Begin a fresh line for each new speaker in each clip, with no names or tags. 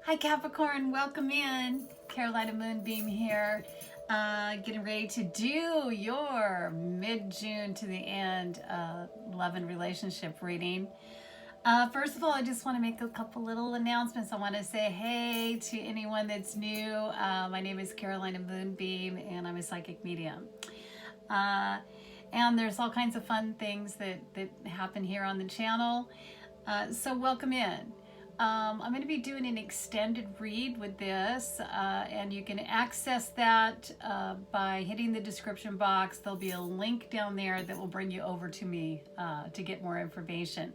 Hi Capricorn, welcome in. Carolina Moonbeam here, getting ready to do your mid-June to the end love and relationship reading. First of all, I just want to make a couple little announcements. I want to say hey to anyone that's new. My name is Carolina Moonbeam and I'm a psychic medium. And there's all kinds of fun things that happen here on the channel. So welcome in. I'm going to be doing an extended read with this, and you can access that by hitting the description box. There'll be a link down there that will bring you over to me to get more information.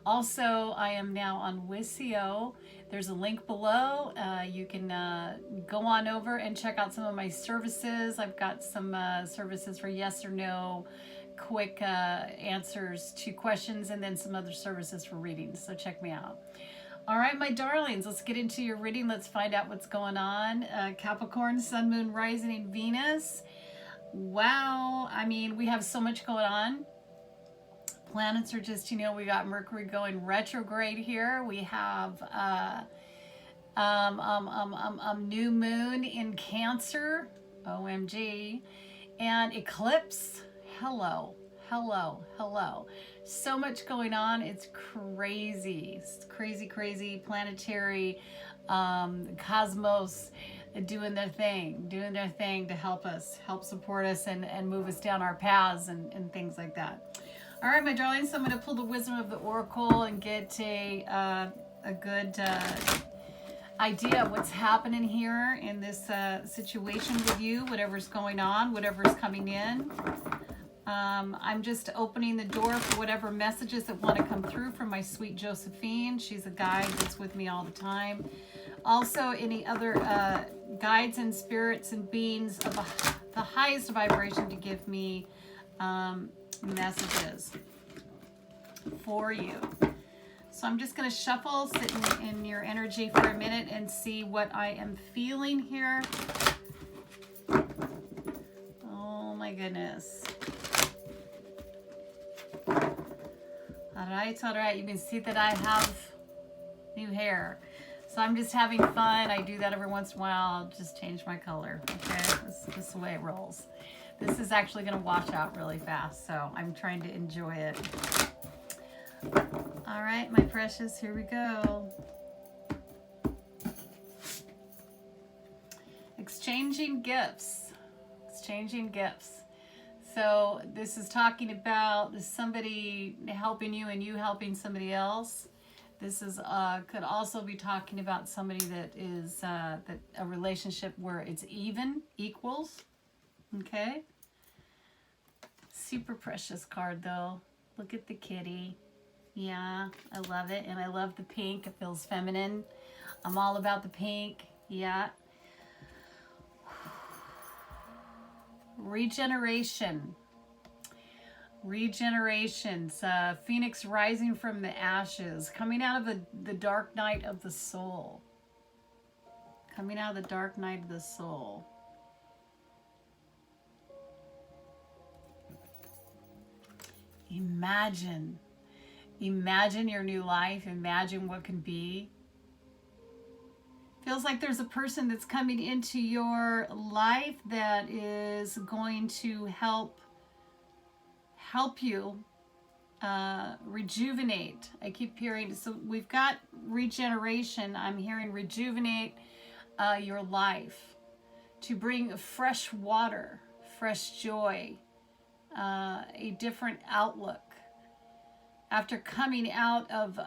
Also, I am now on Wisio. There's a link below. You can go on over and check out some of my services. I've got some services for yes or no, quick answers to questions, and then some other services for readings. So check me out. All right, my darlings, let's get into your reading. Let's find out what's going on. Capricorn, Sun, Moon, Rising, and Venus. Wow, I mean, we have so much going on. Planets are just, we got Mercury going retrograde here. We have new moon in Cancer, OMG, and eclipse. Hello. So much going on. It's crazy. It's crazy planetary cosmos doing their thing to help support us and move us down our paths and things like that. All right, my darlings, so I'm going to pull the wisdom of the oracle and get a good idea of what's happening here in this situation with you, whatever's going on, whatever's coming in. I'm just opening the door for whatever messages that want to come through from my sweet Josephine. She's a guide that's with me all the time. Also, any other guides and spirits and beings of the highest vibration to give me messages for you. So I'm just going to shuffle, sit in your energy for a minute and see what I am feeling here. Oh my goodness. All right. You can see that I have new hair. So I'm just having fun. I do that every once in a while. I'll just change my color. Okay, this is the way it rolls. This is actually going to wash out really fast, so I'm trying to enjoy it. All right, my precious, here we go. Exchanging gifts. So this is talking about somebody helping you and you helping somebody else. This is could also be talking about somebody that is a relationship where it's equals. Okay. Super precious card though. Look at the kitty. Yeah, I love it. And I love the pink. It feels feminine. I'm all about the pink. Yeah. Regeneration. Phoenix rising from the ashes, coming out of the dark night of the soul. Imagine your new life. Imagine what can be. Feels like there's a person that's coming into your life that is going to help you rejuvenate. I keep hearing, so we've got regeneration. I'm hearing rejuvenate your life, to bring fresh water, fresh joy, a different outlook. After coming out of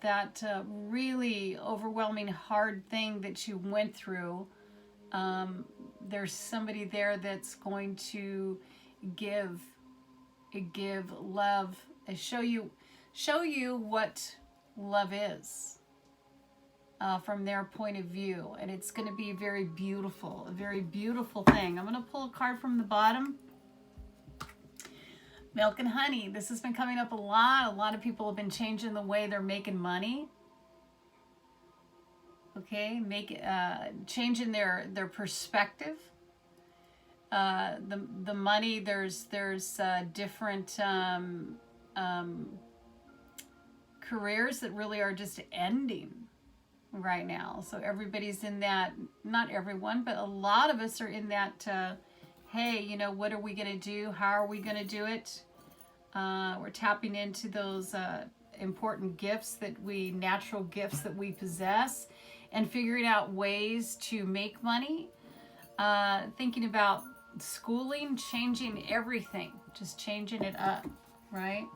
that really overwhelming hard thing that you went through, there's somebody there that's going to give love, show you what love is from their point of view, and it's going to be a very beautiful thing. I'm going to pull a card from the bottom. Milk and honey. This has been coming up a lot. A lot of people have been changing the way they're making money. Okay, changing their perspective. The money. There's different careers that really are just ending. right now. So everybody's in that, not everyone, but a lot of us are in that, hey, you know, what are we going to do? How are we going to do it? We're tapping into those important gifts natural gifts that we possess, and figuring out ways to make money. Thinking about schooling, changing everything, just changing it up, right?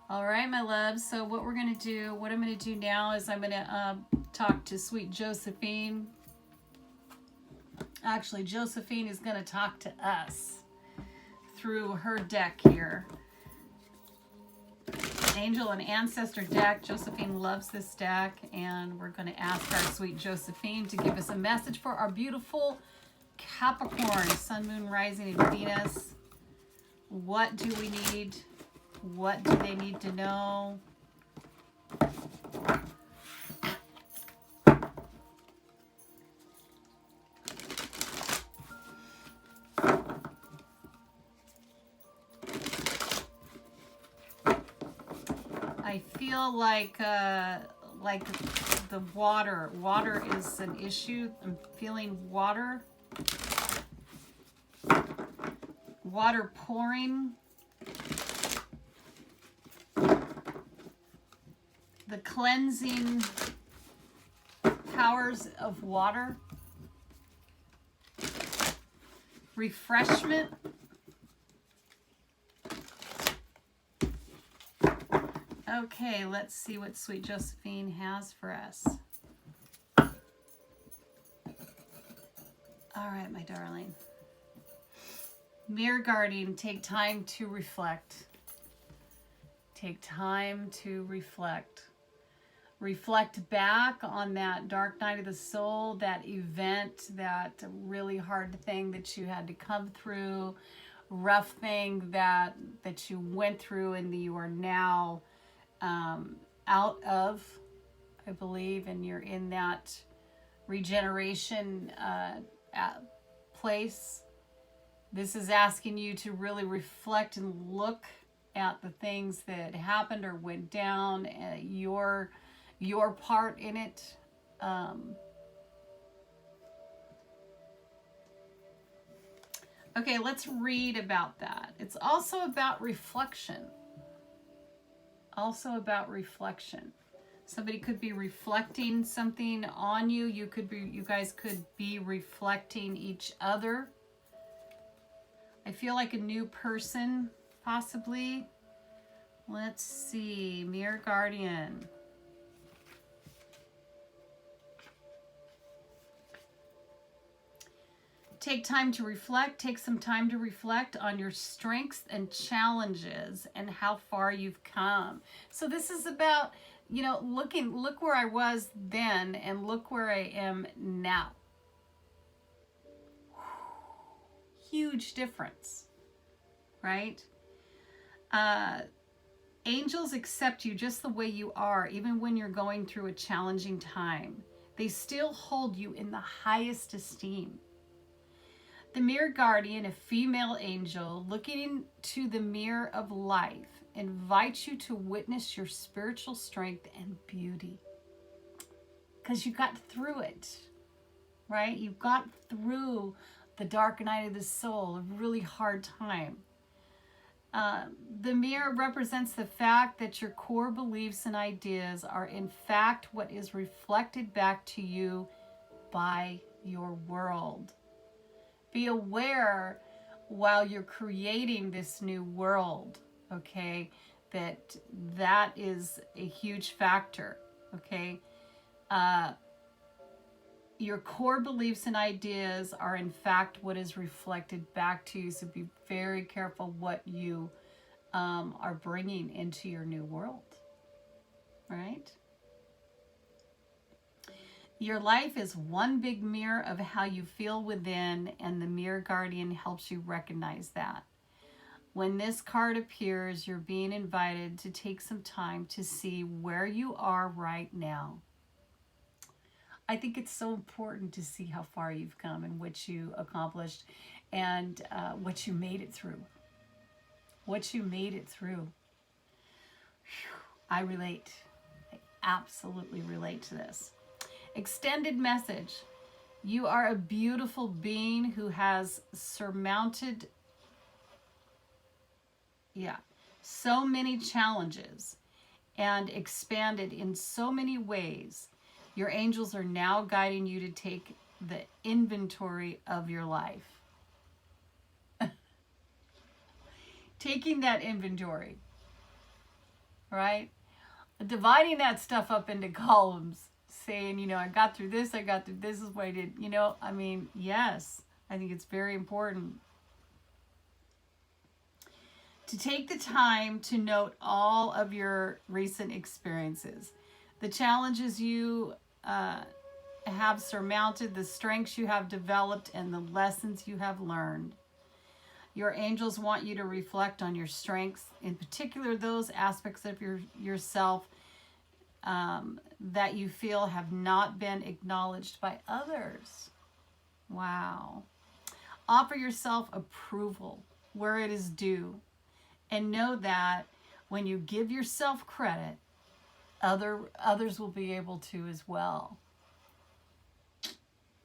All right, my loves. So what I'm going to do now is I'm going to talk to sweet Josephine. Actually, Josephine is going to talk to us through her deck here. Angel and Ancestor deck. Josephine loves this deck, and we're going to ask our sweet Josephine to give us a message for our beautiful Capricorn, Sun, Moon, Rising, and Venus. What do we need? What do they need to know? I feel like the water is an issue. I'm feeling water pouring. The cleansing powers of water. Refreshment. Okay, let's see what sweet Josephine has for us. All right, my darling. Mirror guarding, take time to reflect. Take time to reflect. Reflect back on that dark night of the soul, that event, that really hard thing that you had to come through, rough thing that you went through and that you are now out of, I believe, and you're in that regeneration place. This is asking you to really reflect and look at the things that happened or went down, your part in it. Okay, let's read about that. It's also about reflection. Somebody could be reflecting something on you. You guys could be reflecting each other. I feel like a new person, possibly. Let's see, Mirror Guardian. Take time to reflect. Take some time to reflect on your strengths and challenges and how far you've come. So this is about, you know, look where I was then and look where I am now. Huge difference, right? Angels accept you just the way you are, even when you're going through a challenging time. They still hold you in the highest esteem. The mirror guardian, a female angel, looking into the mirror of life, invites you to witness your spiritual strength and beauty. Because you got through it, right? You got through the dark night of the soul, a really hard time. The mirror represents the fact that your core beliefs and ideas are in fact what is reflected back to you by your world. Be aware while you're creating this new world, okay, that is a huge factor, okay? Your core beliefs and ideas are in fact what is reflected back to you, so be very careful what you are bringing into your new world, right? Your life is one big mirror of how you feel within, and the mirror guardian helps you recognize that. When this card appears, you're being invited to take some time to see where you are right now. I think it's so important to see how far you've come and what you accomplished and what you made it through. What you made it through. Whew, I relate. I absolutely relate to this. Extended message. You are a beautiful being who has surmounted, so many challenges and expanded in so many ways. Your angels are now guiding you to take the inventory of your life. Taking that inventory, right? Dividing that stuff up into columns, saying, I got through this, this is what I did. Yes, I think it's very important to take the time to note all of your recent experiences, the challenges you have surmounted, the strengths you have developed, and the lessons you have learned. Your angels want you to reflect on your strengths, in particular those aspects of yourself that you feel have not been acknowledged by others. Wow. Offer yourself approval where it is due, and know that when you give yourself credit, others will be able to as well.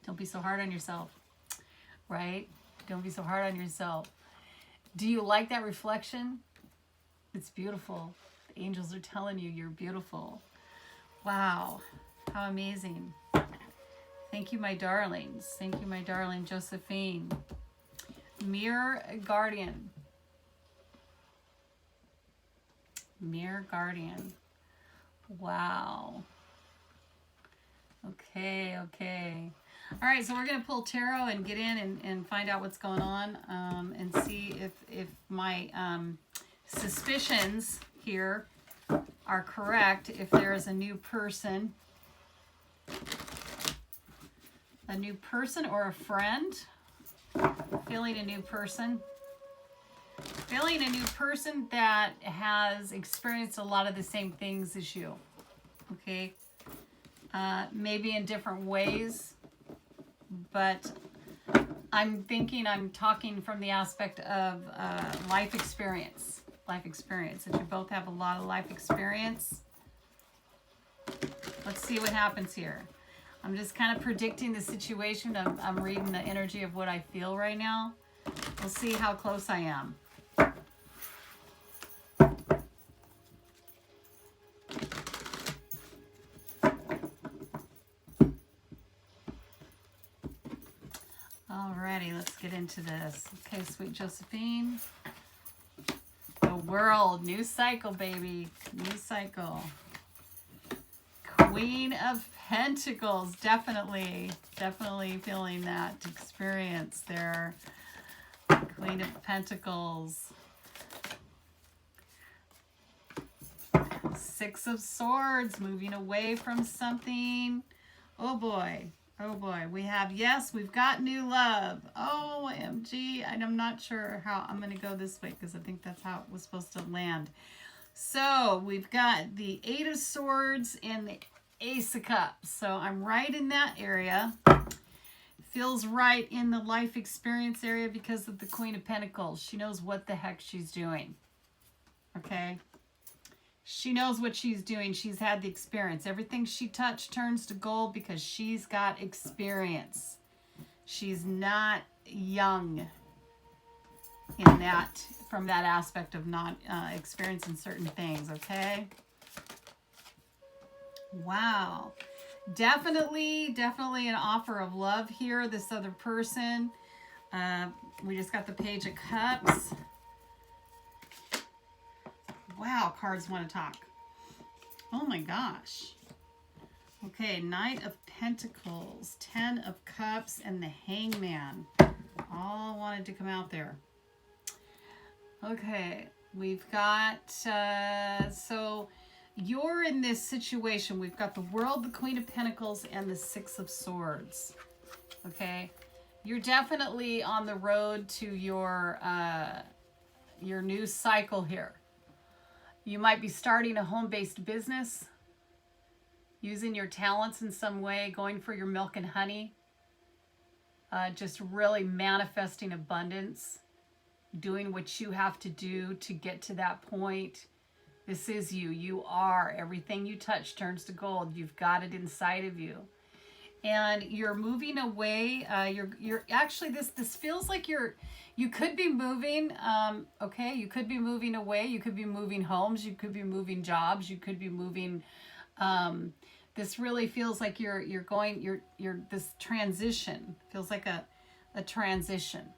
Don't be so hard on yourself, right? Don't be so hard on yourself. Do you like that reflection? It's beautiful. The angels are telling you you're beautiful. Wow, how amazing. Thank you, my darlings. Thank you, my darling Josephine. Mirror Guardian. Mirror Guardian. Wow. Okay. All right, so we're going to pull tarot and get in and find out what's going on, and see if my suspicions here are correct. If there is a new person or a friend. Feeling a new person. Feeling a new person that has experienced a lot of the same things as you. Okay? Maybe in different ways. But I'm talking from the aspect of life experience. Life experience. If you both have a lot of life experience. Let's see what happens here. I'm just kind of predicting the situation. I'm reading the energy of what I feel right now. We'll see how close I am. Alrighty, let's get into this. Okay, sweet Josephine. The world, new cycle, baby. New cycle. Queen of Pentacles, definitely feeling that experience there. Queen of Pentacles. Six of Swords, moving away from something. Oh boy. We have, yes, we've got new love. OMG. I'm not sure how I'm going to go this way because I think that's how it was supposed to land. So we've got the Eight of Swords and the Ace of Cups. So I'm right in that area. Feels right in the life experience area because of the Queen of Pentacles. She knows what the heck she's doing. Okay? She knows what she's doing. She's had the experience. Everything she touched turns to gold because she's got experience. She's not young in that, from that aspect of not experiencing certain things, okay? Wow. Definitely an offer of love here. This other person. We just got the Page of Cups. Wow, cards want to talk. Oh my gosh. Okay, Knight of Pentacles, Ten of Cups, and the Hangman. All wanted to come out there. Okay, we've got, so you're in this situation. We've got the World, the Queen of Pentacles, and the Six of Swords. Okay, you're definitely on the road to your new cycle here. You might be starting a home-based business, using your talents in some way, going for your milk and honey, just really manifesting abundance, doing what you have to do to get to that point This is you. You are. Everything you touch turns to gold. You've got it inside of you. And you're moving away. You're actually, this feels like you could be moving, okay? You could be moving away. You could be moving homes. You could be moving jobs. You could be moving, this really feels like you're this transition feels like a transition.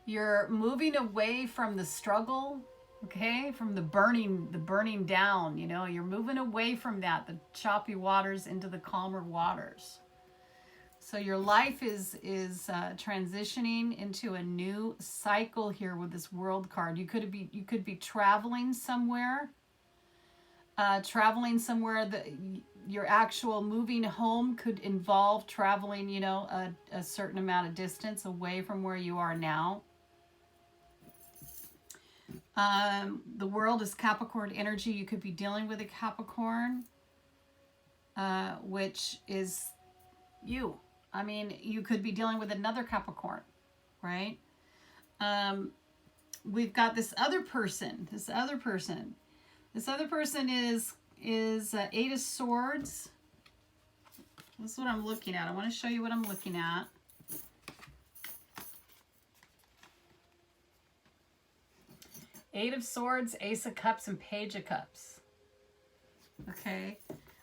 You're moving away from the struggle, okay? From the burning down, you know, you're moving away from that, the choppy waters into the calmer waters. So your life is transitioning into a new cycle here with this World card. You could be traveling somewhere. Your actual moving home could involve traveling, you know, a certain amount of distance away from where you are now. The World is Capricorn energy. You could be dealing with a Capricorn, which is you. I mean, you could be dealing with another Capricorn, right? We've got this other person. This other person is Eight of Swords. This is what I'm looking at. I want to show you what I'm looking at. Eight of Swords, Ace of Cups, and Page of Cups. Okay.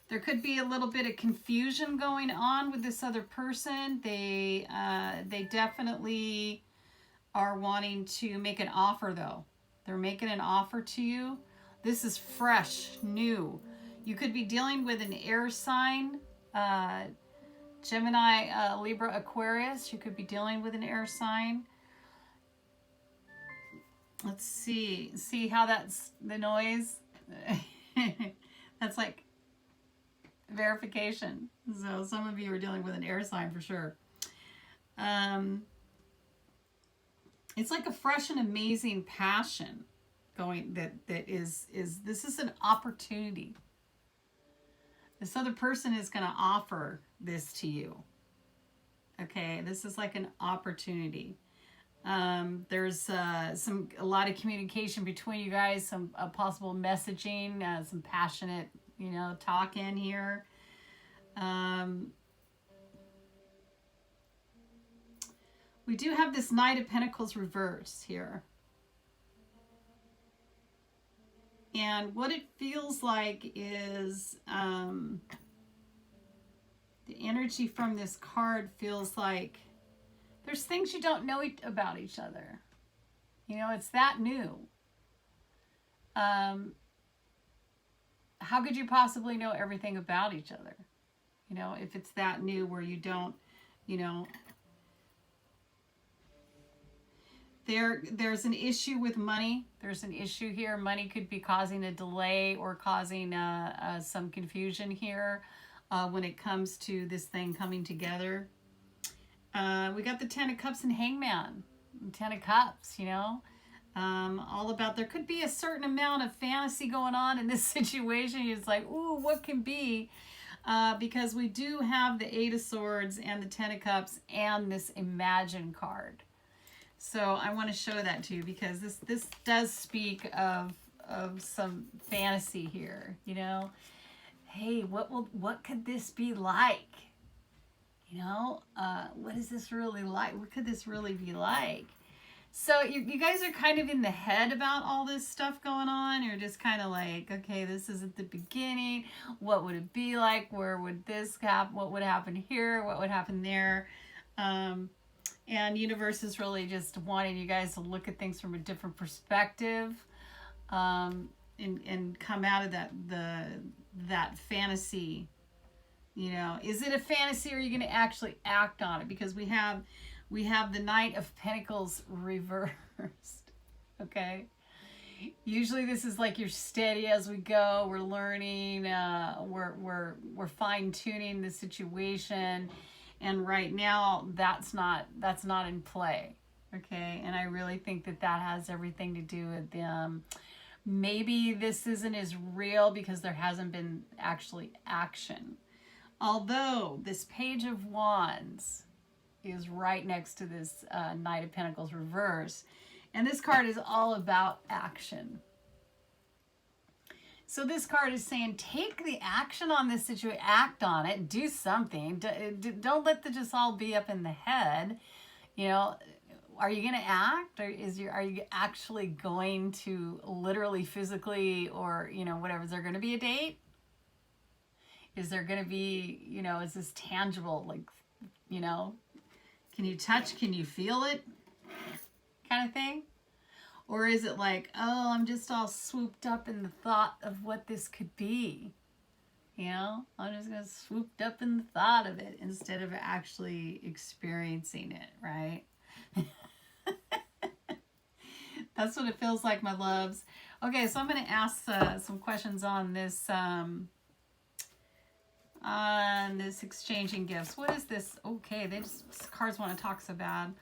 There could be a little bit of confusion going on with this other person. They definitely are wanting to make an offer, though. They're making an offer to you. This is fresh, new. You could be dealing with an air sign, Gemini, Libra, Aquarius. You could be dealing with an air sign. Let's see. See how that's the noise? That's like verification. So some of you are dealing with an air sign for sure. It's like a fresh and amazing passion going that is this is an opportunity. This other person is going to offer this to you. Okay, this is like an opportunity. There's a lot of communication between you guys, some possible messaging, some passionate, you know, talk in here. We do have this Knight of Pentacles reverse here. And what it feels like is the energy from this card feels like there's things you don't know about each other. You know, it's that new. How could you possibly know everything about each other? You know, if it's that new where you don't, you know. There's an issue with money. There's an issue here. Money could be causing a delay or causing some confusion here when it comes to this thing coming together. We got the Ten of Cups and Hangman. Ten of Cups, you know. All about, there could be a certain amount of fantasy going on in this situation. It's like, ooh, what can be? Because we do have the Eight of Swords and the Ten of Cups and this Imagine card. So I want to show that to you because this does speak of some fantasy here, you know. Hey, what could this be like? You know, what is this really like? What could this really be like? So you guys are kind of in the head about all this stuff going on. You're just kind of like, okay, this is at the beginning. What would it be like? Where would this happen? What would happen here? What would happen there? And universe is really just wanting you guys to look at things from a different perspective, and come out of that fantasy. You know, is it a fantasy or are you going to actually act on it? Because we have the Knight of Pentacles reversed. Okay. Usually this is like you're steady as we go. We're learning. We're fine tuning the situation. And right now, that's not in play, okay? And I really think that has everything to do with them. Maybe this isn't as real because there hasn't been actually action. Although this Page of Wands is right next to this Knight of Pentacles reverse. And this card is all about action. So this card is saying, take the action on this situation, act on it, do something. Don't let it just all be up in the head. You know, are you going to act, or are you actually going to literally, physically, or, you know, whatever? Is there going to be a date? Is there going to be, you know, is this tangible? Like, you know, can you touch? Can you feel it? Kind of thing? Or is it like, oh, I'm just all swooped up in the thought of what this could be? You know, I'm just going to swooped up in the thought of it instead of actually experiencing it, right? That's what it feels like, my loves. Okay, so I'm going to ask some questions on this exchanging gifts. What is this? Okay, these cards want to talk so bad.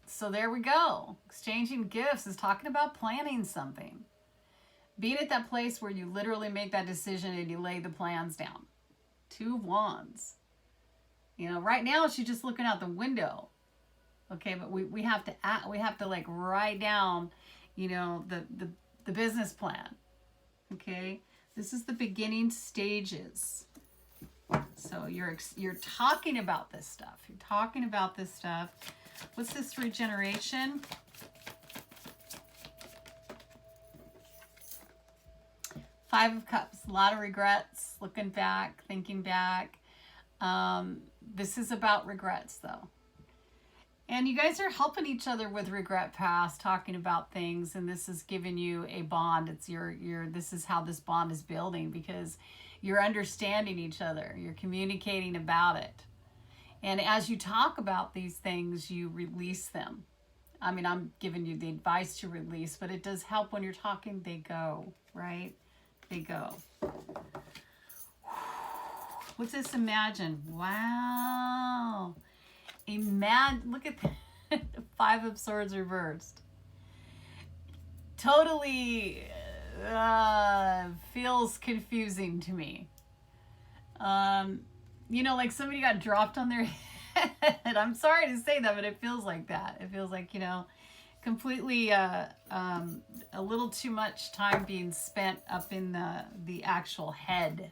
So there we go. Exchanging gifts is talking about planning something. Being at that place where you literally make that decision and you lay the plans down. 2 of Wands. You know, right now she's just looking out the window. Okay, but we have to act, we have to like write down, you know, the business plan. Okay? This is the beginning stages. So you're talking about this stuff. You're talking about this stuff. What's this regeneration? Five of Cups. A lot of regrets. Looking back, thinking back. This is about regrets, though. And you guys are helping each other with regret past, talking about things, and this is giving you a bond. It's this is how this bond is building, because you're understanding each other. You're communicating about it. And as you talk about these things, you release them. I mean, I'm giving you the advice to release, but it does help when you're talking. They go, right? They go. What's this imagine? Wow. Look at the 5 of Swords reversed. Totally feels confusing to me. You know, like somebody got dropped on their head. I'm sorry to say that, but it feels like that. It feels like, you know, completely a little too much time being spent up in the actual head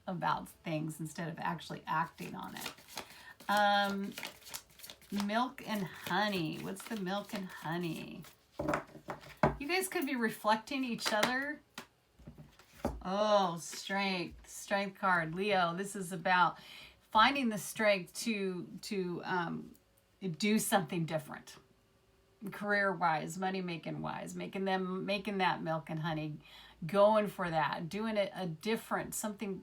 about things instead of actually acting on it. Milk and honey. What's the milk and honey? You guys could be reflecting each other. Oh, strength. Strength card. Leo, this is about finding the strength to do something different. Career-wise, money-making wise, making that milk and honey, going for that, doing it a different, something,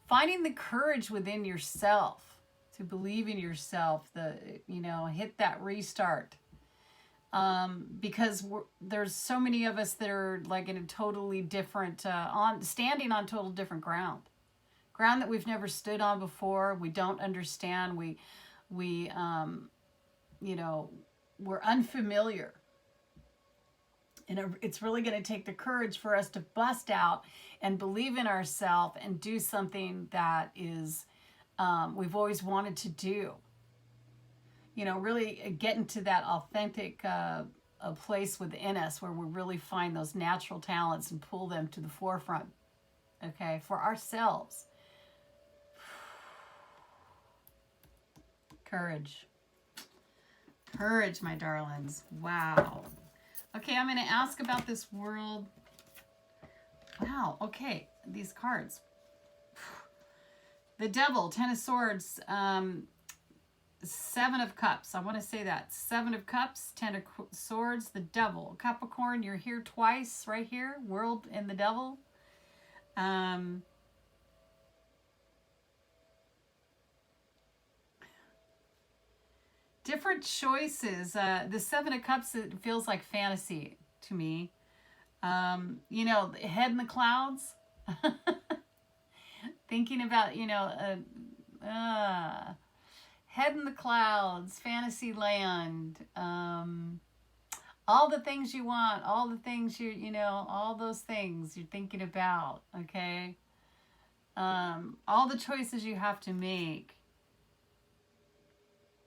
finding the courage within yourself to believe in yourself, you know, hit that restart. Because there's so many of us that are like in a totally different, standing on total different ground that we've never stood on before. We don't understand. We you know, we're unfamiliar. And it's really going to take the courage for us to bust out and believe in ourselves and do something that is, we've always wanted to do. You know, really get into that authentic a place within us where we really find those natural talents and pull them to the forefront, okay, for ourselves. Courage. Courage, my darlings. Wow. Okay, I'm going to ask about this world. Wow, okay, these cards. The Devil, 10 of Swords, 7 of Cups. I want to say that. 7 of Cups, 10 of Swords, the Devil. Capricorn, you're here twice, right here. World and the Devil. Different choices. The 7 of Cups, it feels like fantasy to me. You know, head in the clouds. Thinking about, you know, head in the clouds, fantasy land, all the things you want, all the things you know, all those things you're thinking about, okay? All the choices you have to make.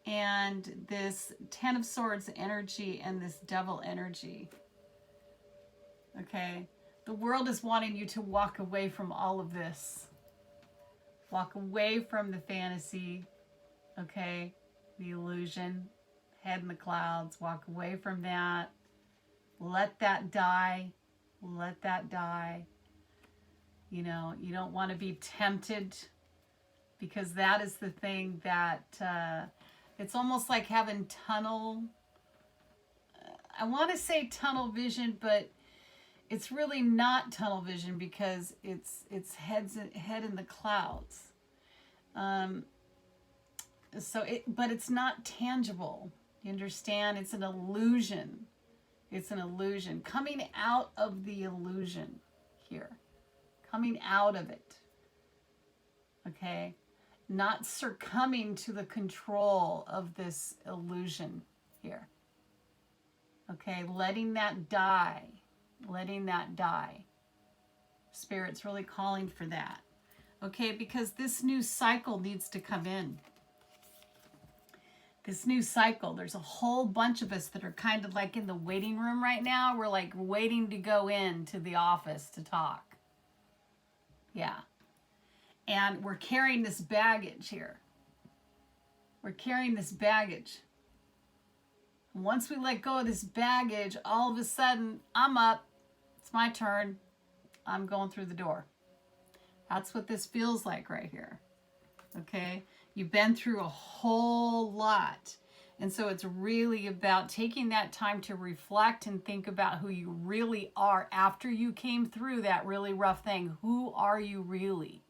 And this 10 of Swords energy and this Devil energy, okay? The world is wanting you to walk away from all of this. Walk away from the fantasy, okay? The illusion, head in the clouds. Walk away from that. Let that die. Let that die. You know, you don't want to be tempted, because that is the thing that it's almost like having tunnel. I want to say tunnel vision, but it's really not tunnel vision, because it's head in the clouds. But it's not tangible. You understand? It's an illusion. It's an illusion. Coming out of the illusion here. Coming out of it. Okay? Not succumbing to the control of this illusion here. Okay? Letting that die. Letting that die. Spirit's really calling for that. Okay? Because this new cycle needs to come in. This new cycle, there's a whole bunch of us that are kind of like in the waiting room right now. We're like waiting to go into the office to talk. Yeah. And we're carrying this baggage here. We're carrying this baggage. Once we let go of this baggage, all of a sudden, I'm up. It's my turn. I'm going through the door. That's what this feels like right here. Okay? You've been through a whole lot. And so it's really about taking that time to reflect and think about who you really are after you came through that really rough thing. Who are you really?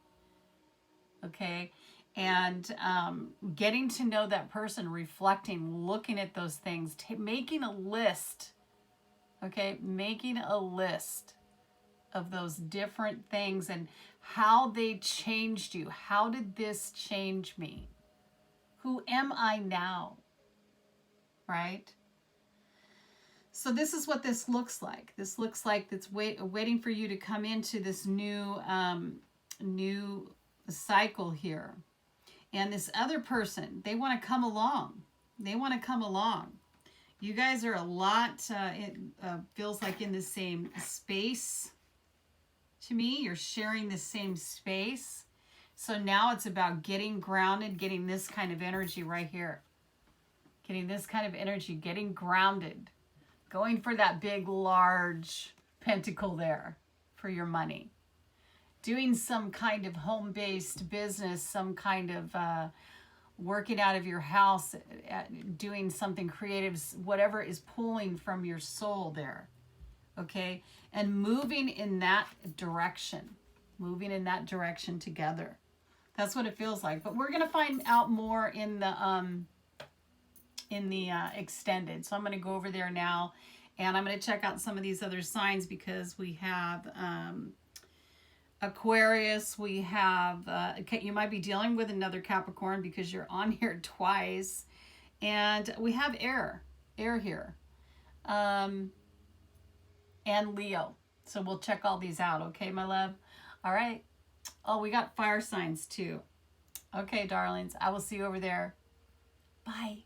Okay? And getting to know that person, reflecting, looking at those things, making a list. Okay? Making a list of those different things and how they changed you. How did this change me? Who am I now? Right? So this is what this looks like. This looks like it's waiting for you to come into this new cycle here. And this other person, they want to come along. They want to come along. You guys are a lot, it feels like in the same space. To me, you're sharing the same space. So now it's about getting grounded, getting this kind of energy right here. Getting this kind of energy, getting grounded. Going for that big, large pentacle there for your money. Doing some kind of home-based business, some kind of working out of your house, doing something creative, whatever is pulling from your soul there. Okay? And moving in that direction. Moving in that direction together. That's what it feels like. But we're going to find out more in the extended. So I'm going to go over there now. And I'm going to check out some of these other signs, because we have Aquarius. We have, you might be dealing with another Capricorn because you're on here twice. And we have air here. And Leo. So we'll check all these out. Okay, my love? All right. Oh, we got fire signs too. Okay, darlings. I will see you over there. Bye.